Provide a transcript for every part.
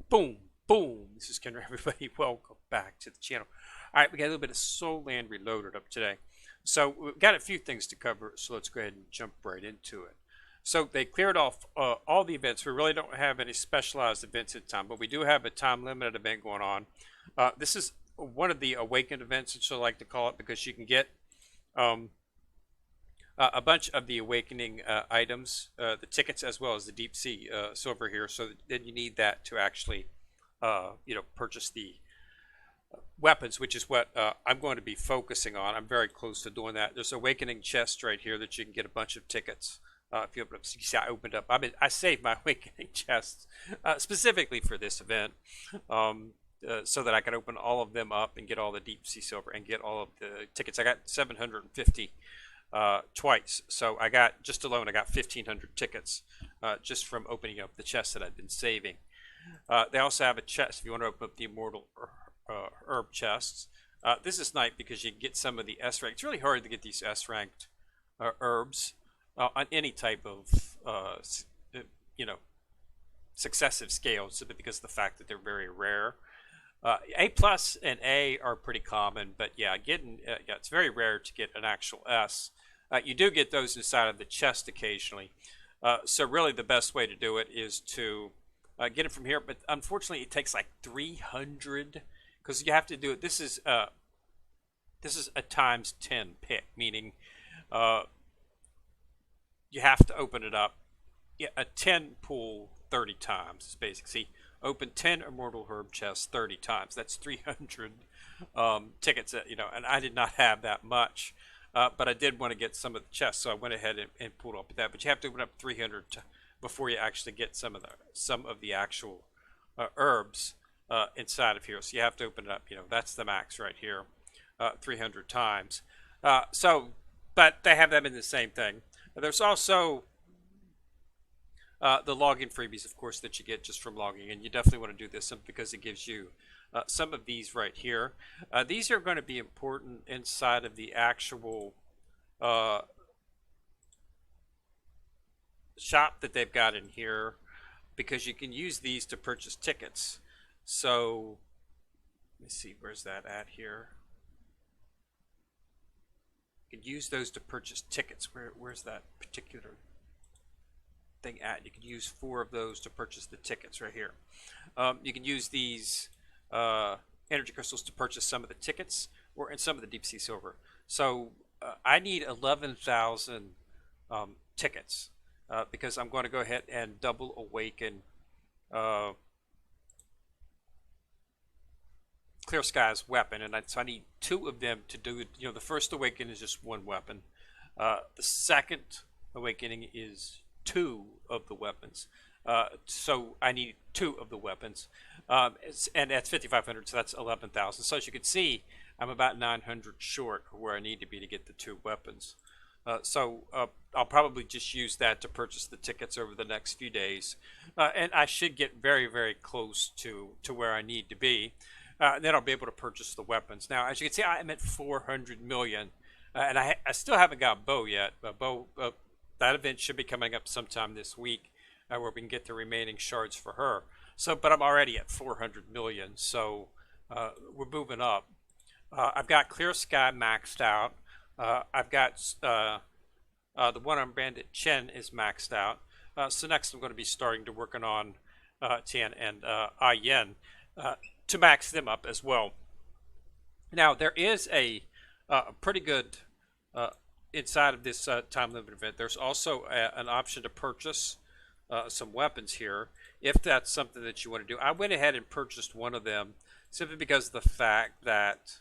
Boom, boom. This is Kendra, everybody. Welcome back to the channel. All right, we got a little bit of Soul Land Reloaded up today. So we've got a few things to cover, so let's go ahead and jump right into it. So they cleared off all the events. We really don't have any specialized events in time, but we do have a time-limited event going on. This is one of the Awakened events, which I like to call it, because you can get a bunch of the awakening items, the tickets, as well as the deep sea silver here. So then you need that to actually, purchase the weapons, which is what I'm going to be focusing on. I'm very close to doing that. There's awakening chest right here that you can get a bunch of tickets. If you open up, you see I opened up. I saved my awakening chests specifically for this event. So that I can open all of them up and get all the deep sea silver and get all of the tickets. I got 750 twice, so I got just alone I got 1,500 tickets just from opening up the chests that I've been saving. They also have a chest if you want to open up the immortal herb chests. This is nice because you can get some of the S rank. It's really hard to get these S ranked herbs on any type of successive scale, simply because of the fact that they're very rare. A plus and A are pretty common, but yeah, it's very rare to get an actual S. You do get those inside of the chest occasionally. So really the best way to do it is to get it from here, but unfortunately it takes like 300 because you have to do it. This is a times 10 pick, meaning you have to open it up. Yeah, a 10 pull 30 times is basic. See, open 10 immortal herb chests 30 times. That's 300 tickets, and I did not have that much, but I did want to get some of the chests, so I went ahead and pulled up that. But you have to open up 300 before you actually get some of the actual herbs inside of here. So you have to open it up. That's the max right here, 300 times. But they have them in the same thing. There's also the login freebies, of course, that you get just from logging, and you definitely want to do this because it gives you some of these right here. These are going to be important inside of the actual shop that they've got in here, because you can use these to purchase tickets. So let me see, where's that at here? You can use those to purchase tickets. Where's that particular thing at? You can use 4 of those to purchase the tickets right here. You can use these energy crystals to purchase some of the tickets and some of the deep sea silver. So I need 11,000 tickets because I'm going to go ahead and double awaken Clear Sky's weapon, and so I need 2 of them to do it. The first awakening is just 1 weapon. The second awakening is 2 of the weapons. So I need 2 of the weapons, and that's 5,500, so that's 11,000. So as you can see, I'm about 900 short of where I need to be to get the 2 weapons. So I'll probably just use that to purchase the tickets over the next few days, and I should get very, very close to where I need to be. Then I'll be able to purchase the weapons. Now, as you can see, I'm at 400 million, and I still haven't got Bo yet. Bo, that event should be coming up sometime this week, where we can get the remaining shards for her. But I'm already at 400 million, so we're moving up. I've got Clear Sky maxed out. I've got the one on Bandit Chen is maxed out. So next I'm going to be starting to working on Tian and Ayen to max them up as well. Now there is a pretty good inside of this time limit event. There's also an option to purchase some weapons here if that's something that you want to do. I went ahead and purchased one of them simply because of the fact that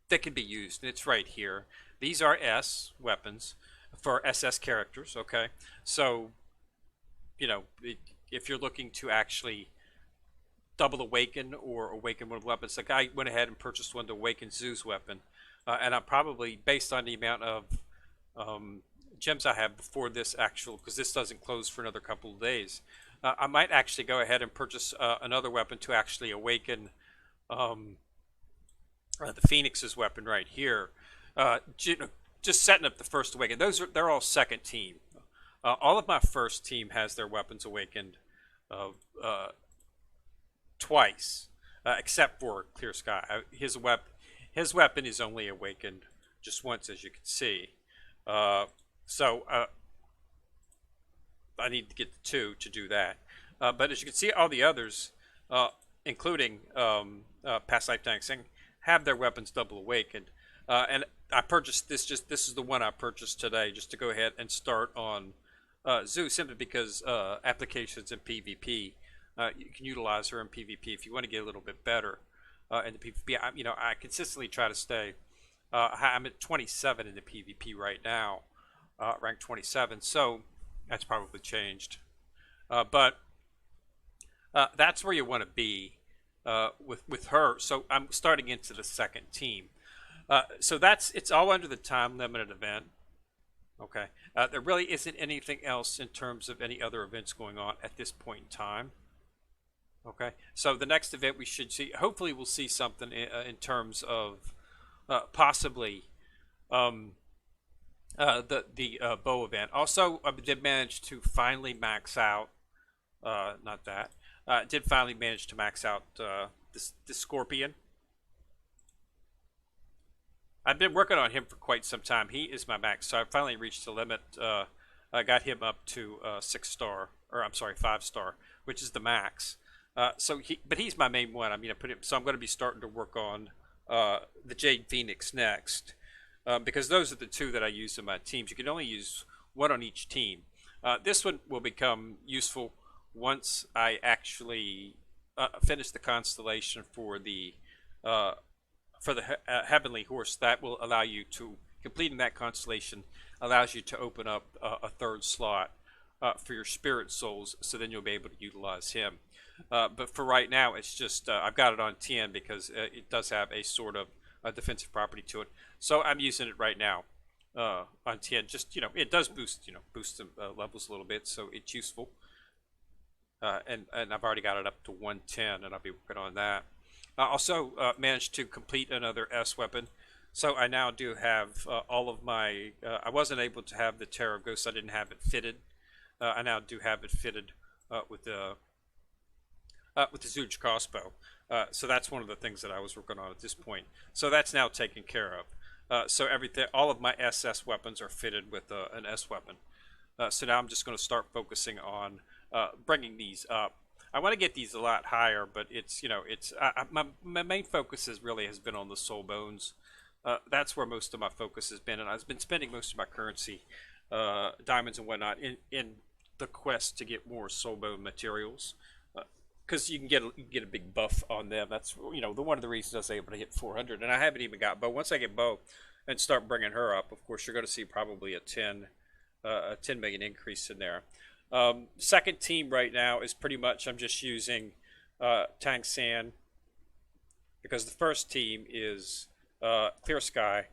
they can be used, and it's right here. These are S weapons for SS characters. Okay, so if you're looking to actually double awaken or awaken one of the weapons, like I went ahead and purchased one to awaken Zoo's weapon, and I'm probably, based on the amount of gems I have before this actual, because this doesn't close for another couple of days, I might actually go ahead and purchase another weapon to actually awaken the Phoenix's weapon right here. Just setting up the first awaken. They're all second team. All of my first team has their weapons awakened uh, uh, twice, except for Clear Sky. His weapon is only awakened just once, as you can see. Uh, so I need to get the two to do that. But as you can see, all the others, including Past Life Dancing, have their weapons double awakened. And I purchased this. This is the one I purchased today, just to go ahead and start on Zoo, simply because applications in PvP, you can utilize her in PvP if you want to get a little bit better in the PvP. I consistently try to stay. I'm at 27 in the PvP right now, rank 27. So that's probably changed, but that's where you want to be with her. So I'm starting into the second team. So it's all under the time limited event. Okay, there really isn't anything else in terms of any other events going on at this point in time. Okay, so the next event we should see, hopefully we'll see something in terms of possibly the bow event. Also, I did manage to finally max out. Not that. Did finally manage to max out the Scorpion. I've been working on him for quite some time. He is my max, so I finally reached the limit. I got him up to 6-star, or I'm sorry, 5-star, which is the max. But he's my main one. I mean, I put him. So I'm going to be starting to work on the Jade Phoenix next, because those are the two that I use in my teams. You can only use one on each team. This one will become useful once I actually finish the constellation for the Heavenly Horse. That will allow you to, completing that constellation allows you to open up a third slot for your spirit souls, so then you'll be able to utilize him. But for right now, it's just I've got it on 10 because it does have a sort of defensive property to it. So I'm using it right now on 10. Just, it does boost some levels a little bit, so it's useful. And I've already got it up to 110, and I'll be working on that. I also managed to complete another S weapon. So I now do have all of my. I wasn't able to have the Terror of Ghosts. I didn't have it fitted. I now do have it fitted with the Zooge crossbow. So that's one of the things that I was working on at this point. So that's now taken care of. So everything, all of my SS weapons are fitted with an S weapon. So now I'm just going to start focusing on bringing these up. I want to get these a lot higher, but my main focus has been on the soul bones. That's where most of my focus has been, and I've been spending most of my currency, diamonds and whatnot, in the quest to get more soul bone materials. Because you can get a big buff on them. That's one of the reasons I was able to hit 400, and I haven't even got Bow. Once I get Bow and start bringing her up, of course you're going to see probably a 10 million increase in there. Second team right now is pretty much I'm just using Tang San, because the first team is Clear Sky,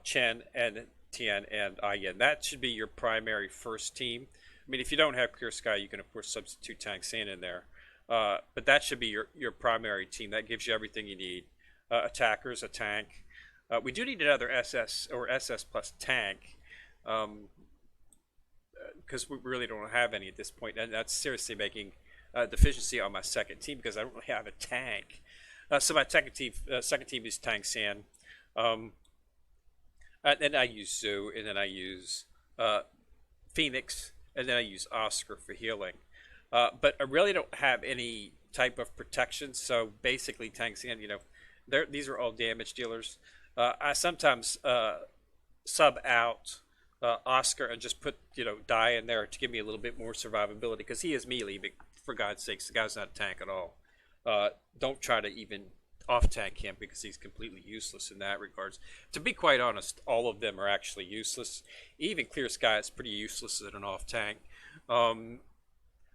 Chen, and Tian, and Ayan. That should be your primary first team. I mean, if you don't have Clear Sky, you can of course substitute Tang San in there. But that should be your primary team. That gives you everything you need. Attackers, a tank. We do need another SS or SS plus tank, because we really don't have any at this point. And that's seriously making a deficiency on my second team, because I don't really have a tank. So my second team is Tang San. Then I use Zoo, and then I use Phoenix, and then I use Oscar for healing. But I really don't have any type of protection. So basically, Tang San, these are all damage dealers. I sometimes sub out Oscar and just put Die in there to give me a little bit more survivability, because he is melee. But for God's sakes, the guy's not a tank at all. Don't try to even off tank him, because he's completely useless in that regards. To be quite honest, all of them are actually useless. Even Clear Sky is pretty useless as an off tank.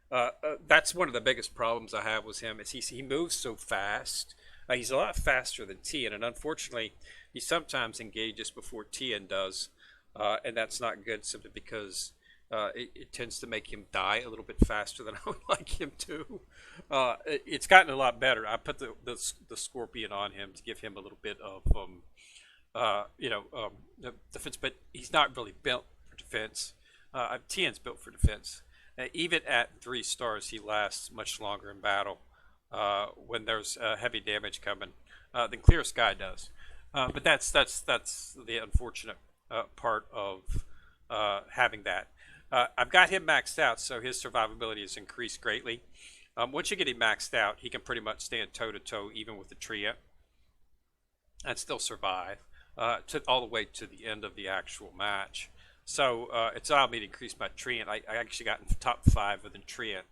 That's one of the biggest problems I have with him, is he moves so fast. He's a lot faster than Tian, and unfortunately, he sometimes engages before Tian does, and that's not good, simply because it tends to make him die a little bit faster than I would like him to. It's gotten a lot better. I put the Scorpion on him to give him a little bit of defense, but he's not really built for defense. Tien's built for defense. Even at 3 stars, he lasts much longer in battle when there's heavy damage coming than Clear Sky does. But that's the unfortunate part of having that. I've got him maxed out, so his survivability has increased greatly. Once you get him maxed out, he can pretty much stand toe to toe even with the Treant and still survive all the way to the end of the actual match. So it's allowed me to increase my Treant. I actually got in the top 5 with the Treant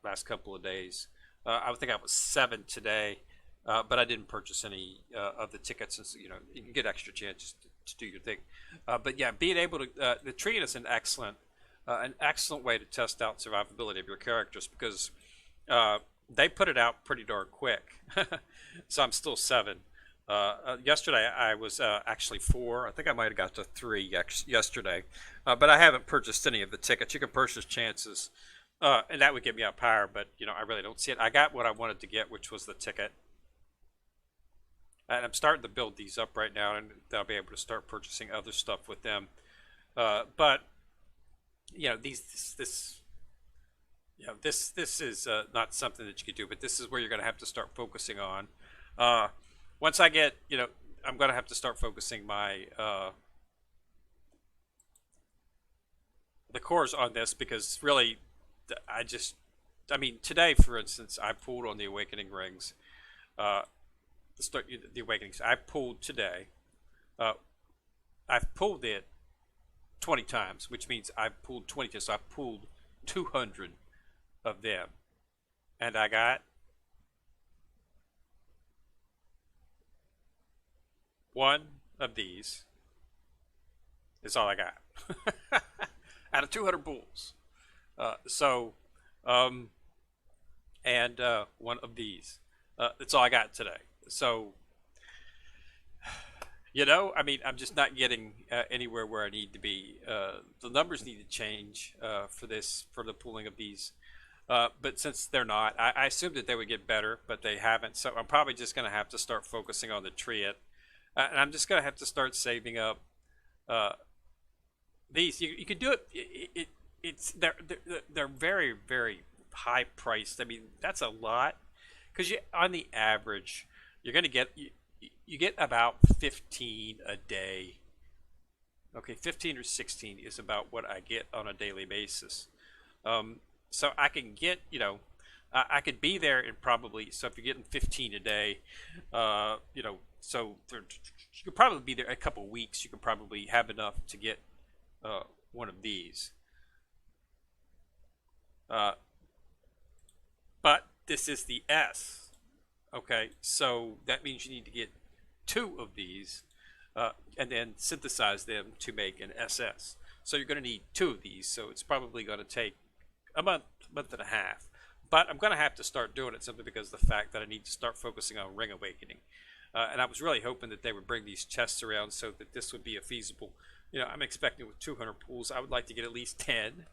last couple of days. I think I was 7 today, but I didn't purchase any of the tickets. And, you know, you can get extra chances to do your thing. But yeah, being able to the Treant is an excellent way to test out survivability of your characters because they put it out pretty darn quick. So I'm still 7. Yesterday I was actually 4. I think I might have got to 3 yesterday, but I haven't purchased any of the tickets. You can purchase chances, and that would get me up higher, but you know I really don't see it. I got what I wanted to get, which was the ticket, and I'm starting to build these up right now, and I'll be able to start purchasing other stuff with them. But you know this is not something that you could do, but this is where you're going to have to start focusing on. Once I get, you know, I'm going to have to start focusing my the cores on this because really, I mean, today, for instance, I pulled on the Awakening Rings. The Awakenings. I pulled today. I've pulled it 20 times, which means I've pulled 20 times. So I pulled 200 of them, and I got one of these is all I got out of 200 pulls. And one of these. That's all I got today. So, you know, I mean, I'm just not getting anywhere where I need to be. The numbers need to change for the pooling of these. But since they're not, I assumed that they would get better, but they haven't. So I'm probably just going to have to start focusing on the Treant. And I'm just going to have to start saving up these. You can do it. They're very, very high priced. I mean, that's a lot because on the average, you're going to get you get about 15 a day. Okay, 15 or 16 is about what I get on a daily basis. So I can get, you know, I could be there in probably, so if you're getting 15 a day, you know, so you could probably be there a couple weeks. You could probably have enough to get one of these. But this is the S. Okay, so that means you need to get 2 of these and then synthesize them to make an SS. So you're going to need 2 of these. So it's probably going to take a month and a half. But I'm going to have to start doing it simply because of the fact that I need to start focusing on Ring Awakening. And I was really hoping that they would bring these chests around so that this would be a feasible. You know, I'm expecting with 200 pools, I would like to get at least 10.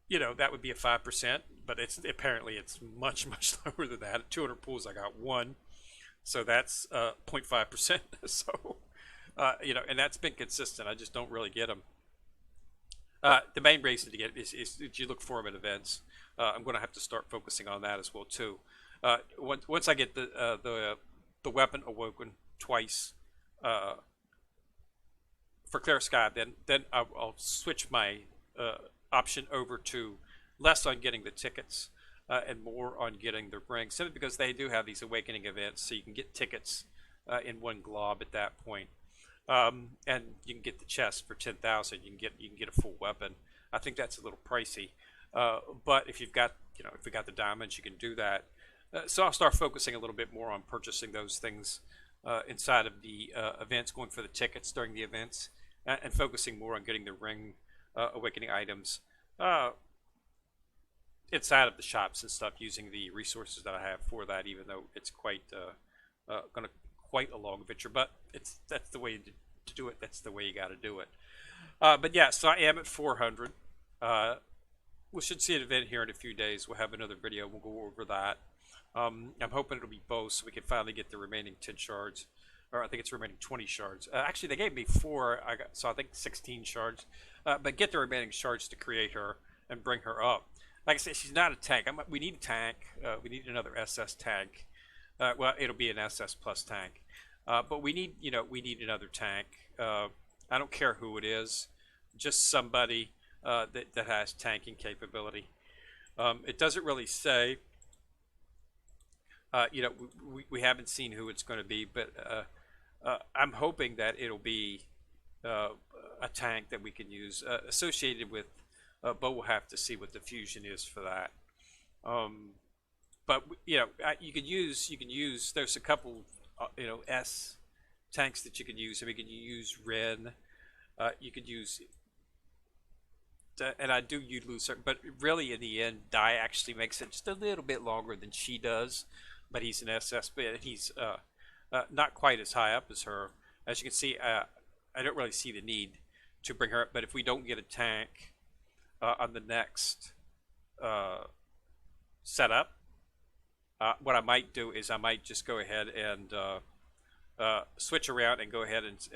You know, that would be a 5%, but apparently it's much lower than that. At 200 pools, I got 1, so that's 0.5%. So, you know, and that's been consistent. I just don't really get them. The main reason to get it is you look for them at events. I'm going to have to start focusing on that as well too. Once I get the weapon awoken twice for Clear Sky, then I'll switch my option over to less on getting the tickets and more on getting the rings, simply because they do have these awakening events, so you can get tickets in one glob at that point. And you can get the chest for 10,000. You can get a full weapon. I think that's a little pricey, but if you've got the diamonds, you can do that. So I'll start focusing a little bit more on purchasing those things inside of the events, going for the tickets during the events, and focusing more on getting the ring awakening items inside of the shops and stuff, using the resources that I have for that. Even though it's quite a long venture, but that's the way to do it. That's the way you got to do it. But yeah, so I am at 400. We should see an event here in a few days. We'll have another video. We'll go over that. I'm hoping it'll be both, so we can finally get the remaining 10 shards, or I think it's remaining 20 shards. Actually, they gave me 4. I think 16 shards. but get the remaining shards to create her and bring her up. Like I said, she's not a tank. We need a tank. We need another SS tank. Well, it'll be an SS plus tank. But we need, we need another tank. I don't care who it is, just somebody that has tanking capability. It doesn't really say. We haven't seen who it's going to be, but I'm hoping that it'll be a tank that we can use associated with. But we'll have to see what the fusion is for that. But you can use. There's a couple, S tanks that you can use. I mean, you can use Ren. You could use, and I do use her, but really in the end, Dai actually makes it just a little bit longer than she does. But he's an SS, but he's not quite as high up as her. As you can see, I don't really see the need to bring her up. But if we don't get a tank on the next setup, what I might do is I might just go ahead and switch around and go ahead and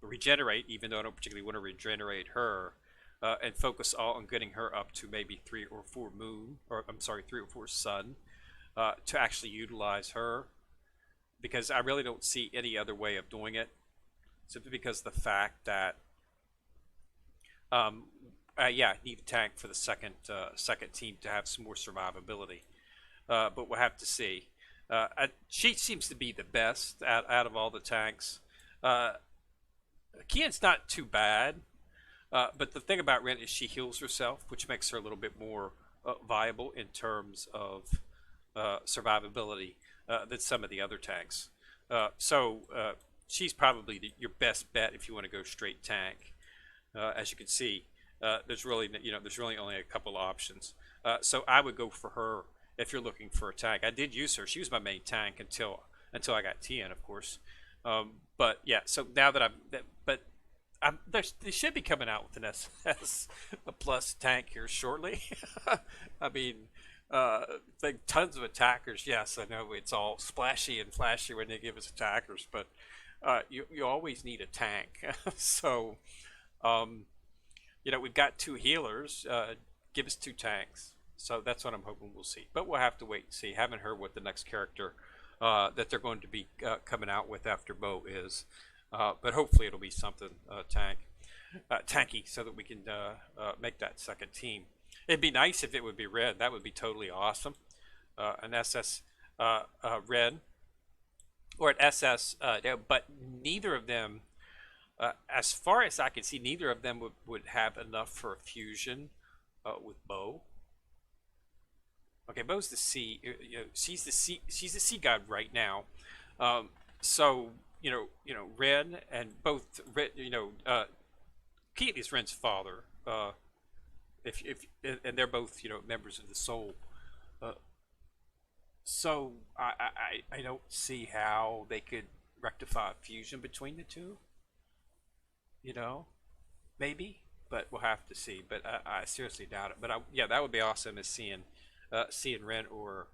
regenerate, even though I don't particularly want to regenerate her, and focus all on getting her up to maybe 3 or 4 moon, or I'm sorry, 3 or 4 sun, to actually utilize her, because I really don't see any other way of doing it, simply because the fact that yeah, I need a tank for the second team to have some more survivability, but we'll have to see. She seems to be the best out of all the tanks. Kian's not too bad, but the thing about Ren is she heals herself, which makes her a little bit more viable in terms of survivability than some of the other tanks. So she's probably your best bet if you want to go straight tank. As you can see, there's really only a couple options. So I would go for her if you're looking for a tank. I did use her; she was my main tank until I got Tian, of course. But yeah, so now that they should be coming out with an SS plus tank here shortly. I mean, tons of attackers. Yes, I know it's all splashy and flashy when they give us attackers, but you always need a tank. So. We've got 2 healers. Give us 2 tanks. So that's what I'm hoping we'll see. But we'll have to wait and see. Haven't heard what the next character that they're going to be coming out with after Bo is. But hopefully it'll be something tanky, so that we can make that second team. It'd be nice if it would be Red. That would be totally awesome. An SS Red or an SS, but neither of them. As far as I can see, neither of them would have enough for a fusion with Bo. Okay, Bo's the sea. She's the sea god right now. So Ren and both Ren, Keith is Ren's father. And they're both members of the Soul. So I don't see how they could rectify a fusion between the two. Maybe, but we'll have to see. But I seriously doubt it. But yeah, that would be awesome, as seeing Ren or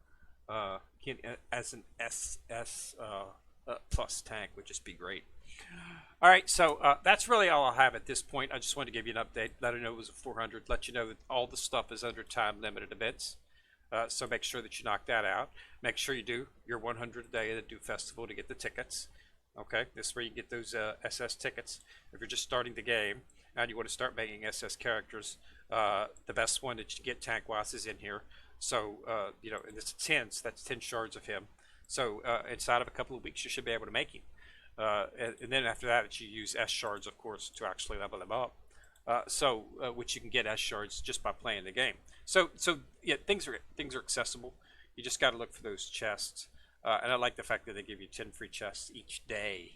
as an SS plus tank would just be great. All right, so that's really all I'll have at this point. I just wanted to give you an update, let you know it was a 400, let you know that all the stuff is under time limited events. So make sure that you knock that out. Make sure you do your 100 a day at the Dew Festival to get the tickets. Okay, this is where you get those SS tickets. If you're just starting the game and you want to start making SS characters, the best one that you get tank-wise is in here. So, and it's 10, so that's 10 shards of him. So inside of a couple of weeks, you should be able to make him. And then after that, you use S shards, of course, to actually level him up. Which you can get S shards just by playing the game. So yeah, things are accessible. You just got to look for those chests. And I like the fact that they give you 10 free chests each day,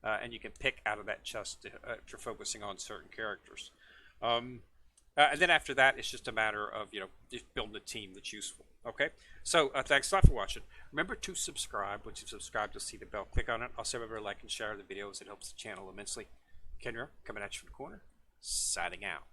and you can pick out of that chest if you're focusing on certain characters. And then after that, it's just a matter of just building a team that's useful. Okay, so thanks a lot for watching. Remember to subscribe. Once you've subscribed, you'll see the bell. Click on it. Also, remember to like and share the videos. It helps the channel immensely. Kenra coming at you from the corner, signing out.